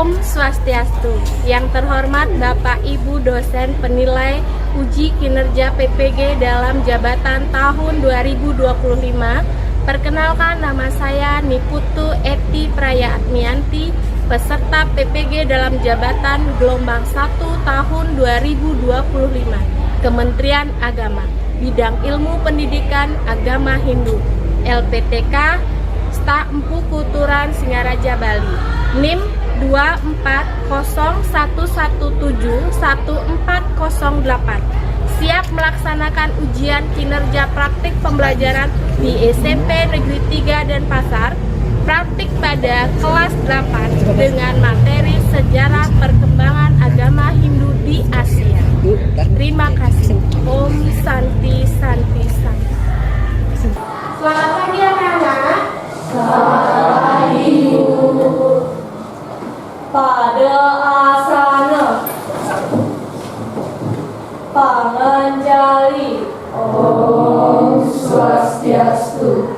Om Swastiastu. Yang terhormat Bapak Ibu dosen penilai uji kinerja PPG dalam jabatan tahun 2025. Perkenalkan, nama saya Niputu Eti Prayaatmianti, peserta PPG dalam jabatan gelombang 1 tahun 2025, Kementerian Agama, bidang Ilmu Pendidikan Agama Hindu, LPTK Sta Empu Kuturan Singaraja Bali, NIM 24011171408. Siap melaksanakan ujian kinerja praktik pembelajaran di SMP Negeri 3 Denpasar, praktik pada kelas 8 dengan materi sejarah perkembangan agama Hindu di Asia. Terima kasih. Om Santi Santi Santi. Selamat pagi anak-anak. Selamat pagi, Bu. Pada asana Panganjali. Om Swastiastu.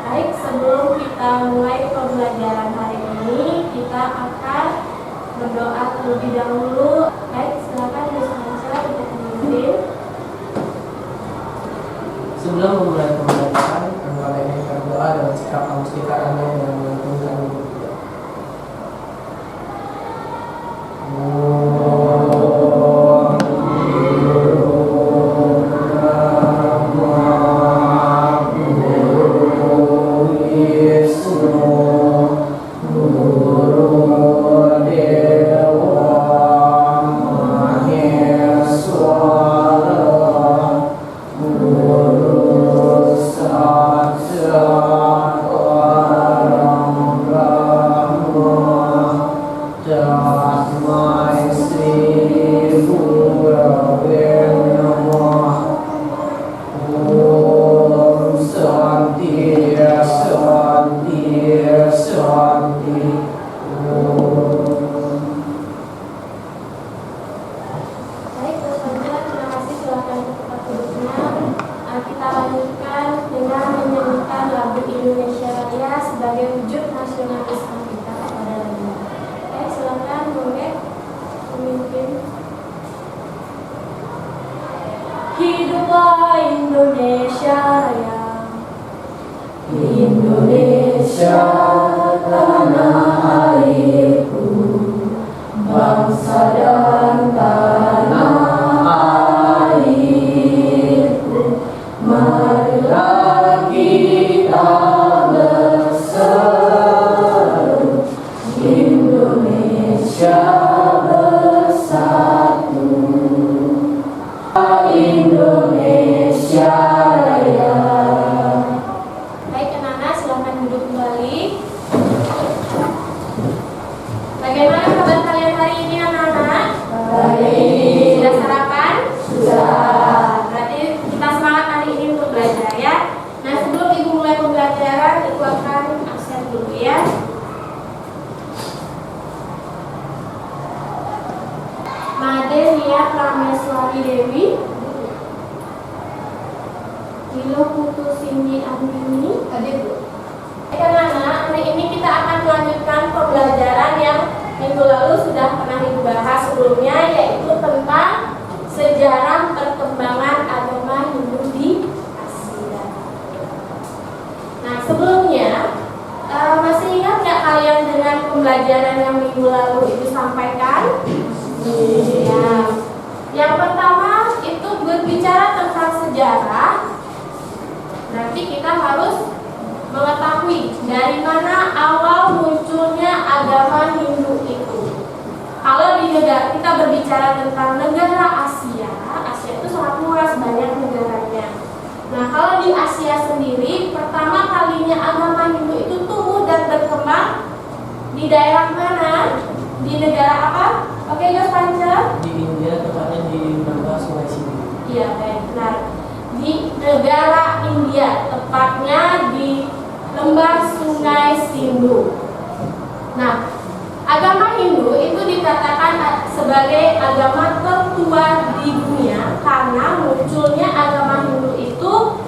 Baik, sebelum kita mulai pembelajaran hari ini, kita akan berdoa terlebih dahulu. Baik, silakan Ustazah untuk memimpin. Sebelum memulai pembelajaran, kami ingin berdoa dan sikap mustika yang menentukan hidup kita. Hiduplah Indonesia Raya. Indonesia tanah airku, bangsa dan tanah airku. Marilah kita berseru, Indonesia bersatu. Indonesia Raya. Baik anak-anak, silakan duduk kembali. Bagaimana kabar kalian hari ini anak-anak? Baik. Sudah sarapan? Sudah. Berarti kita semangat hari ini untuk belajar ya. Nah, sebelum ibu mulai pembelajaran, ibu akan absen dulu ya. Made Nia Prameswari Dewi, Milo Putu Sini Andini, hadir Bu. Anak-anak, hari ini kita akan melanjutkan pembelajaran yang minggu lalu sudah pernah ibu bahas sebelumnya, yaitu tentang sejarah perkembangan agama Hindu di Asia. Nah, sebelumnya masih ingat nggak kalian dengan pembelajaran yang minggu lalu itu sampaikan? Ya. Yang pertama itu berbicara tentang sejarah. Berarti kita harus mengetahui dari mana awal munculnya agama Hindu itu. Kalau di negara kita berbicara tentang negara Asia, Asia itu sangat luas, banyak negaranya. Nah, kalau di Asia sendiri, pertama kalinya agama Hindu itu tumbuh dan berkembang di daerah mana? Di negara apa? Oke, Jos Panca? Di India, tepatnya di Lembah Sungai Sindhu. Iya, baik, benar. Di negara India, tepatnya di Lembah Sungai Sindhu. Nah, agama Hindu itu dikatakan sebagai agama tertua di dunia karena munculnya agama Hindu itu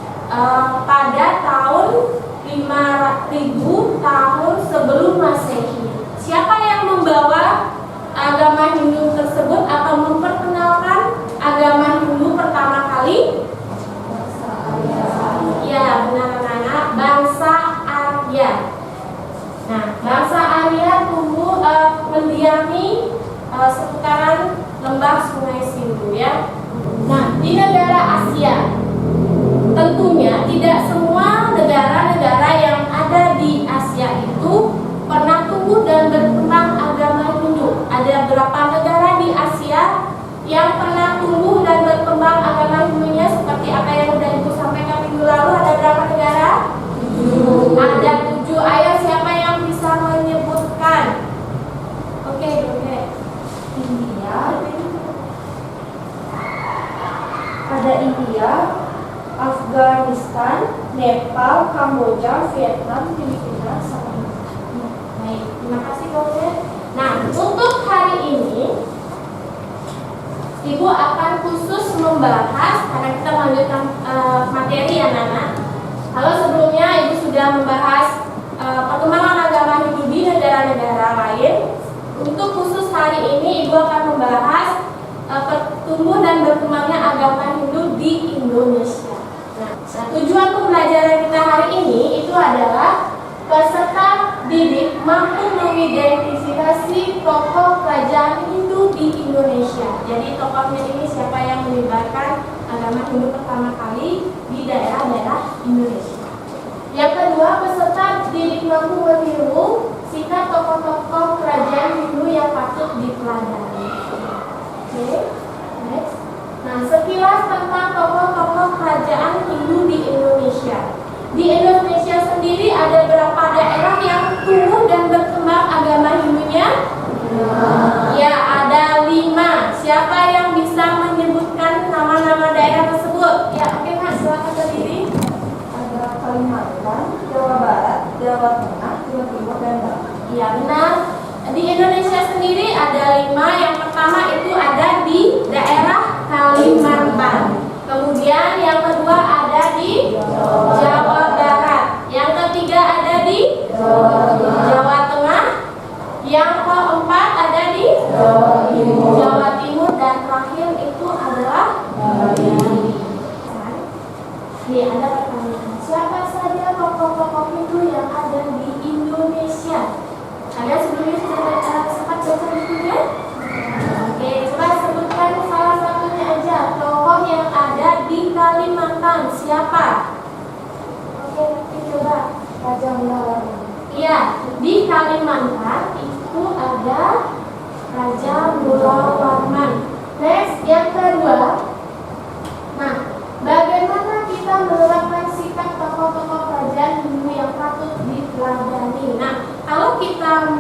pada tahun 5000 tahun sebelum Masehi. Siapa yang membawa agama Hindu tersebut atau memperkenalkan agama Hindu pertama kali? Ya, benar anak-anak, bangsa Arya. Nah, bangsa Arya tumbuh mendiami seputaran lembah Sungai Sindhu ya. Nah, di negara Asia, tentunya tidak semua negara-negara yang ada di Asia itu pernah tumbuh dan berkembang agama Hindu. Ada berapa negara di Asia yang pernah tumbuh dan berkembang agama Hindunya seperti apa yang sudah Ibu sampaikan minggu lalu? Ada berapa negara? 7. Ada 7. Ayo, siapa yang bisa menyebutkan? Oke. India, ada India, Afghanistan, Nepal, Kamboja, Vietnam, Filipina, sama Indonesia. Baik, terima kasih Dokter. Nah, untuk hari ini Ibu akan khusus membahas, karena kita melanjutkan materi ya Nana. Kalau sebelumnya Ibu sudah membahas perkembangan agama Hindu di negara-negara lain, untuk khusus hari ini Ibu akan membahas tumbuh dan berkembangnya agama Hindu di Indonesia. Nah, tujuan pembelajaran kita hari ini itu adalah peserta didik mampu mengidentifikasi tokoh kerajaan Hindu di Indonesia. Jadi tokohnya ini siapa yang menyebarkan agama Hindu pertama kali di daerah-daerah Indonesia. Yang kedua, peserta didik mampu meniru sikap tokoh-tokoh kerajaan Hindu yang patut diteladani. Oke, next. Nah, sekilas tentang tokoh-tokoh kerajaan Hindu di Indonesia. Di Indonesia sendiri ada berapa daerah yang tumbuh dan berkembang agama Hindunya? Ya, ada 5. Siapa yang bisa menyebutkan nama-nama daerah tersebut? Ya, oke Mas, silakan berdiri. Ada Kalimantan, Jawa Barat, Jawa Tengah, Jawa Timur, dan Bali. Iya, benar. Di Indonesia sendiri ada 5. Yang pertama itu ada di daerah Kalimantan. Kemudian yang kedua ada di Jawa Barat. Yang ketiga ada di Jawa Tengah. Yang keempat ada di Jawa Timur. Dan terakhir itu adalah Bali. Nih, ada pertanyaan. Siapa saja tokoh-tokoh Hindu yang ada di Indonesia? Kalian sebelumnya sudah sempat baca bukunya? Oke, coba sebutkan salah satunya aja. Tokoh yang ada di Kalimantan siapa? Oke, nanti coba. Raja Mulawarman. Iya, di Kalimantan itu ada Raja Mulawarman. Next, yang kedua. Nah, bagaimana kita menerapkan sikap tokoh-tokoh kerajaan Hindu yang patut diteladani? Nah, kalau kita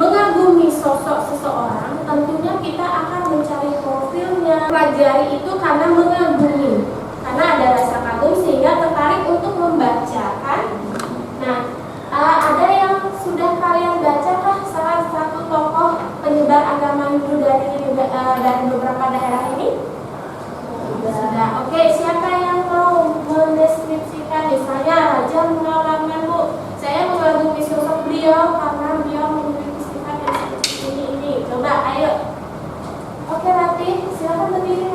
mengagumi sosok seseorang, tentunya kita akan mencari profilnya. Pelajari itu karena mengagumi, karena ada rasa kagum sehingga tertarik untuk membacakan. Nah, ada yang sudah kalian bacakah salah satu tokoh penyebar agama Hindu dari beberapa daerah ini? Sudah. Oke, siapa yang mau mendeskripsikan? Misalnya Raja Mulawarman, Bu. Saya mengagumi sosok beliau karena beliau memiliki sifat yang seperti ini. Coba, ayo. Oke, Ratih, silakan berdiri.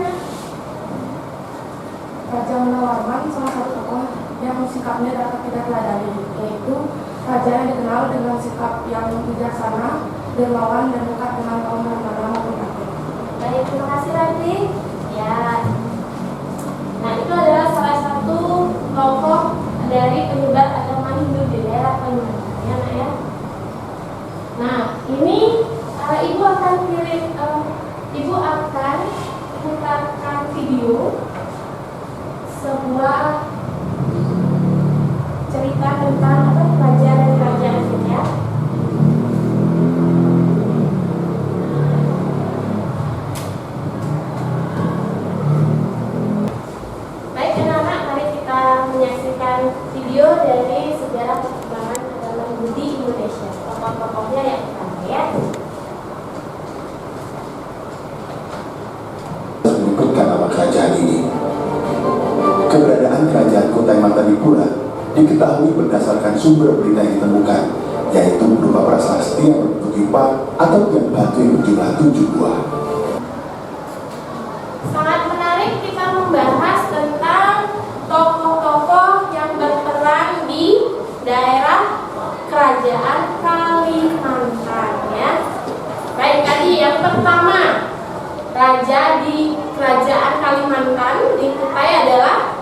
Raja Mulawarman salah satu tokoh yang sikapnya dapat kita teladani, yaitu raja yang dikenal dengan sikap yang bijaksana, dermawan, dan dekat dengan kaum mana maupun rakyat. Baik, terima kasih Ratih. Ya. Nah, itu adalah salah satu tokoh dari penyebar agama Hindu di daerah Kalimantan, ya, Nak ya. Nah, ini Ibu akan putarkan video sebuah cerita tentang raja dan kerajaan ya. Baik anak-anak, mari kita menyaksikan video dari sejarah perkembangan agama Hindu di Indonesia. Tokoh-tokohnya yang pertama ya. Mengikutkan nama kerajaan ini. Keberadaan kerajaan Kutai Mantanipura diketahui berdasarkan sumber berita yang ditemukan, yaitu berupa prasasti yang begitu berlipat atau tiap batu yang berjumlah 7 buah. Sangat menarik kita membahas tentang tokoh-tokoh yang berperan di daerah kerajaan Kalimantan ya. Baik, tadi yang pertama, raja di kerajaan Kalimantan di Kutai adalah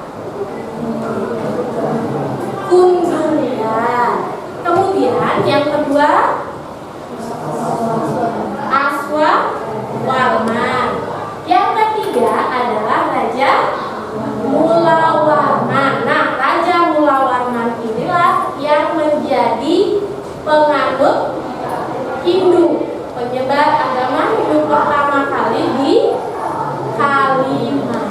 Kundunda. Kemudian yang kedua, Aswawarman. Yang ketiga adalah Raja Mulawarman. Nah, Raja Mulawarman inilah yang menjadi penganut Hindu, penyebar agama Hindu pertama kali di Kalimantan.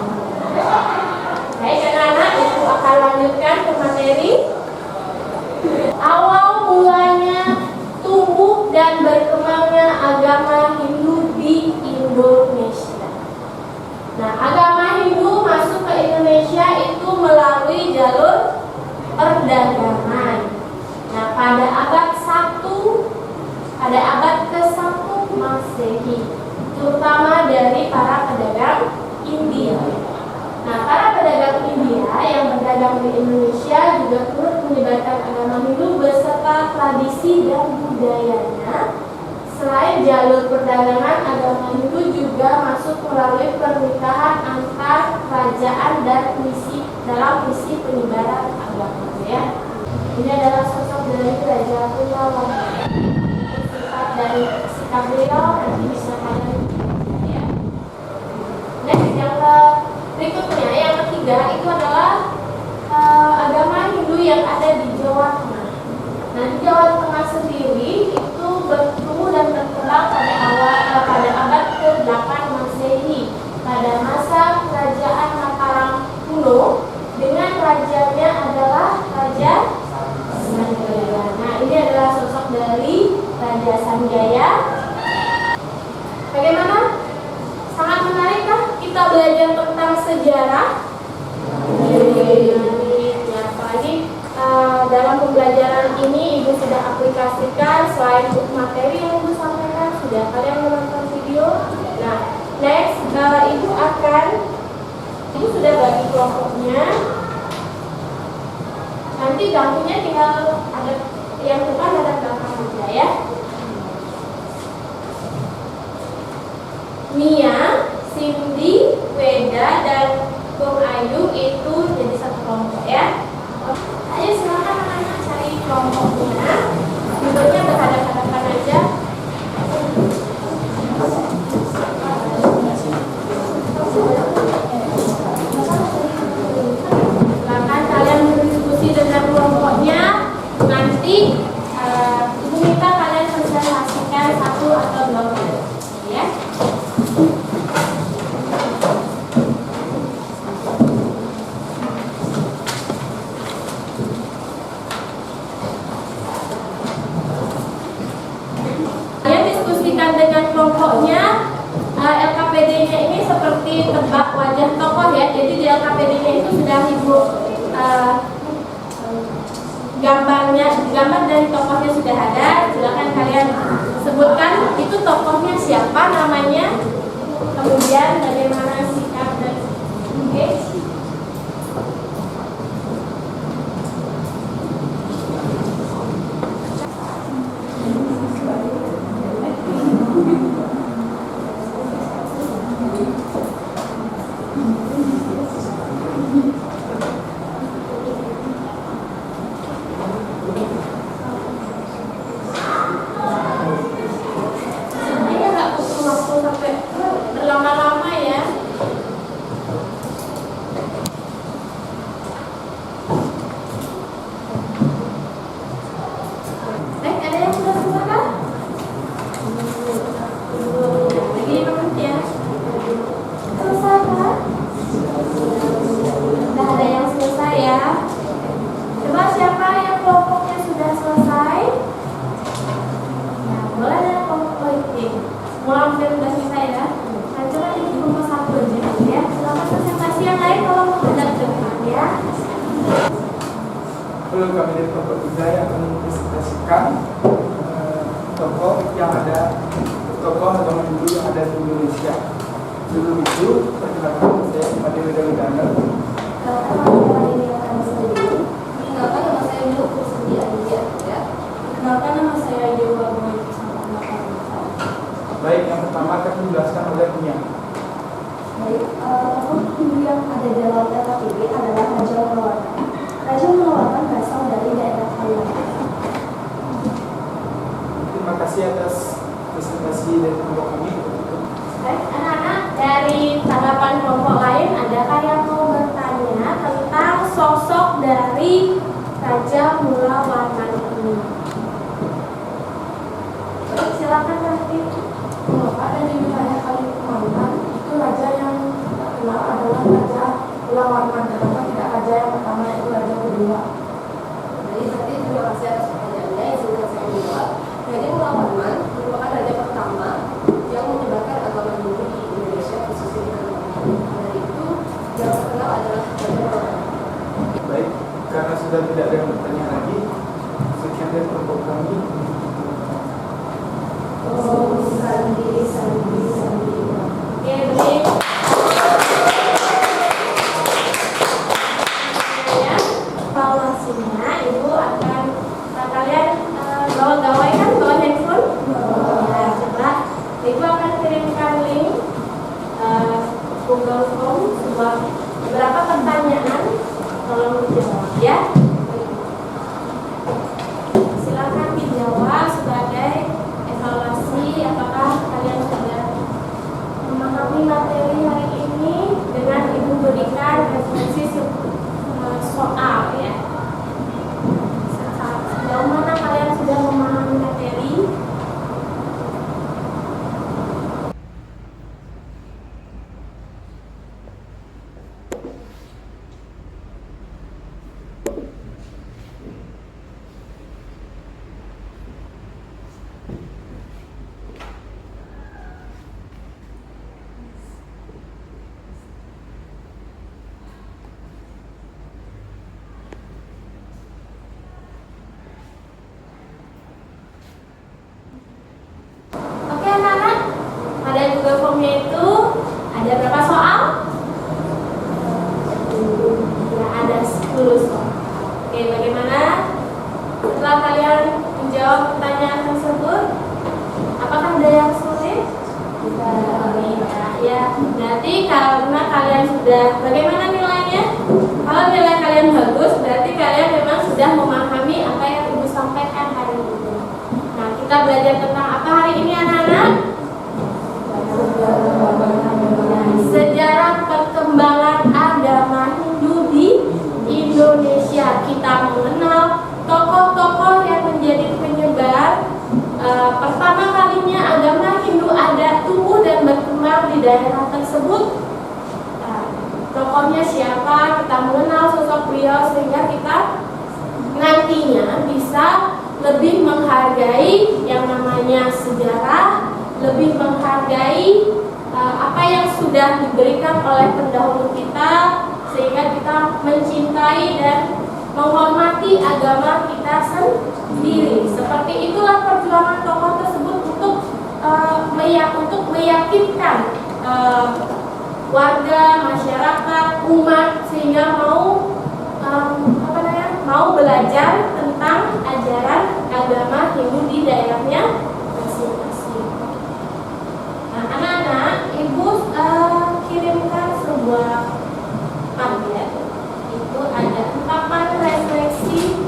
Baik, anak-anak, ibu akan lanjutkan ke materi. Awal mulanya tumbuh dan berkembangnya agama Hindu di Indonesia. Nah, agama Hindu masuk ke Indonesia itu melalui jalur perdagangan. Nah, pada abad ke-1 Masehi, terutama dari para pedagang India. Nah, para pedagang India yang berdagang di Indonesia juga turut menyebarkan agama Hindu beserta tradisi dan budayanya. Selain jalur perdagangan, agama Hindu juga masuk melalui pernikahan antar kerajaan dan dalam misi penyebaran agama ya. Ini adalah sosok dari Raja Mulawarman. Sifat dari sikap beliau nanti bisa kalian ya. Next, yang berikutnya, yang ketiga itu adalah agama Hindu yang ada di Jawa Tengah. Nah, di Jawa Tengah sendiri itu bertumbuh dan berkembang pada abad ke-8 Masehi, pada masa kerajaan Mataram kuno dengan rajanya adalah Raja Sanjaya. Nah, ini adalah sosok dari Raja Sanjaya. Bagaimana? Sangat menarik kan kita belajar tentang sejarah? Ya, apalagi dalam pembelajaran ini Ibu sudah aplikasikan selain materi yang Ibu sampaikan, sudah kalian menonton video. Nah, next Ibu sudah bagi kelompoknya. Nanti ganggunya tinggal ada yang depan ada belakang saja ya. Mia, Cindy, Weda, dan Bung Ayu itu jadi satu kelompok ya. Ayo silakan anak-anak cari kelompoknya. Duduknya berhadapan-hadapan aja. Silakan kalian berdiskusi dengan kelompoknya. Nanti Ibu minta kalian presentasikan 1 atau 2 kali ya. Dengan kelompoknya, LKPD-nya ini seperti tebak wajah tokoh ya. Jadi di LKPD-nya itu sudah Ibu gambar dari tokohnya sudah ada. Silakan kalian sebutkan itu tokohnya siapa namanya, kemudian bagaimana sikap dan berlama-lama ya. Baik, ada yang sudah selesai kan? Lagi 5 menit ya. Selesai kan? Sudah ada yang selesai ya. Coba siapa yang kelompoknya sudah selesai? Nah, boleh ada kelompok politik. Semua hampir sudah selesai ya. Nah, coba di kelompok 1 aja ya. Selamat presentasi yang lain kalau mau menghadap ke depan ya. Halo, kami dari kelompok 3 yang akan mempresentasikan tokoh agama Hindu yang ada di Indonesia. Sebelum itu, perkenalkan saya Made Widawidana. Kenalkan nama saya Ibu Kusudi Adia, ya. Kenalkan nama saya Dewa Boy. Baik, yang pertama akan dijelaskan oleh Punya. Baik, tokoh Hindu yang ada dalam LKPB adalah Raja Mulawarman. Raja Mulawarman berasal dari daerah Kalimantan. Terima kasih atas presentasi dari kelompok kami. Baik, anak-anak, dari tanggapan kelompok lain, adakah yang mau bertanya tentang sosok dari Raja Mulawarman ini? Baik, silakan Raffi. Ada di wilayah Kalimantan itu raja yang terkenal adalah Raja Mulawarman, tetapi tidak raja yang pertama, yaitu raja kedua. Jadi berarti terima kasih atas pertanyaannya yang sudah saya jawab. Raja Mulawarman merupakan raja pertama yang menyebarkan agama Hindu di Indonesia, khususnya di Kalimantan. Dari itu yang terkenal adalah Raja Mulawarman. Baik, karena sudah tidak ada yang bertanya lagi, sekian dari kelompok kami. Oke, baik. Ya, evaluasinya Ibu akan kalian bawa gawai kan, bawa handphone? Ya, coba Ibu akan kirimkan link Google Form beberapa pertanyaan, tolong dijawab ya. Silakan dijawab sebagai evaluasi apakah kalian sudah memahami materi hari ini dengan Ibu berikan referensi soal ya. Sejauh mana kalian sudah memahami materi? Oke anak-anak, pada Google Form-nya itu ada berapa soal? Ya, ada 10 soal. Oke, bagaimana setelah kalian menjawab pertanyaan tersebut? Apakah ada yang sulit? Tidak, ya. Berarti karena kalian sudah, bagaimana nilainya? Kalau nilai kalian bagus, berarti kalian memang sudah memahami apa yang Ibu sampaikan hari ini. Nah, kita belajar tentang apa hari ini anak-anak? Sejarah perkembangan agama Hindu di Indonesia. Kita mengenal tokoh-tokoh yang menjadi penyebar pertama kalinya agama Hindu ada tumbuh dan berkembang di daerah tersebut. Tokohnya siapa? Kita mengenal sosok beliau sehingga kita nantinya bisa lebih menghargai yang namanya sejarah, lebih menghargai apa yang sudah diberikan oleh pendahulu kita, sehingga kita mencintai dan menghormati agama kita sendiri. Seperti itulah perjuangan tokoh tersebut untuk meyakinkan warga, masyarakat, umat sehingga mau belajar tentang ajaran agama Hindu di daerahnya masing-masing. Nah, anak-anak, Ibu kirimkan sebuah pamflet. Itu ada ungkapan refleksi.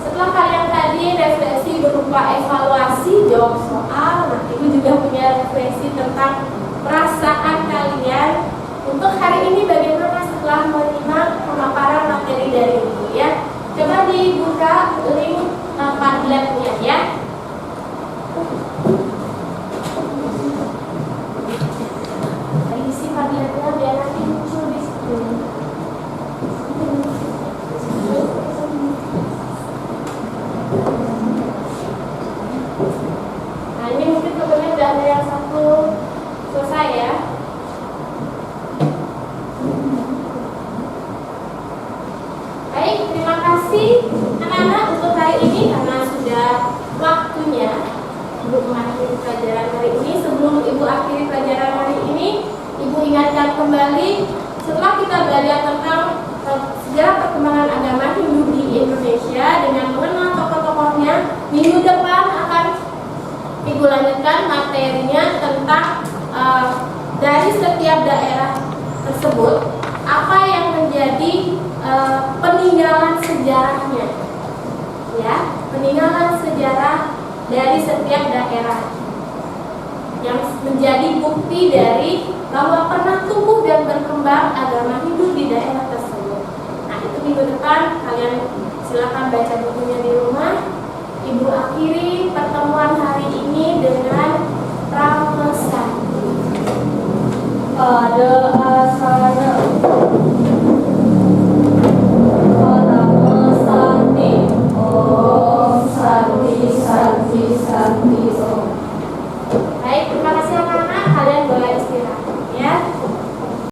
Setelah kalian tadi refleksi berupa evaluasi, jawab soal, nah Ibu juga punya refleksi tentang perasaan kalian untuk hari ini bagaimana setelah menyimak pemaparan materi dari Ibu ya. Coba dibuka link pamfletnya ya. Isi pamfletnya biar nanti muncul di situ. Nah ini mungkin teman-teman sudah ada yang satu selesai ya. Baik, terima kasih anak-anak untuk hari ini karena sudah waktunya mengakhiri pelajaran hari ini. Sebelum Ibu akhiri pelajaran hari ini, Ibu ingatkan kembali setelah kita belajar tentang sejarah perkembangan agama Hindu di Indonesia dengan mengenal tokoh-tokohnya. Minggu depan akan Ibu lanjutkan materinya tentang dari setiap daerah tersebut apa yang menjadi peninggalan sejarahnya, ya, peninggalan sejarah dari setiap daerah yang menjadi bukti dari bahwa pernah tumbuh dan berkembang agama Hindu di daerah tersebut. Nah, itu minggu depan kalian silakan baca bukunya di rumah. Ibu akhiri pertemuan hari ini.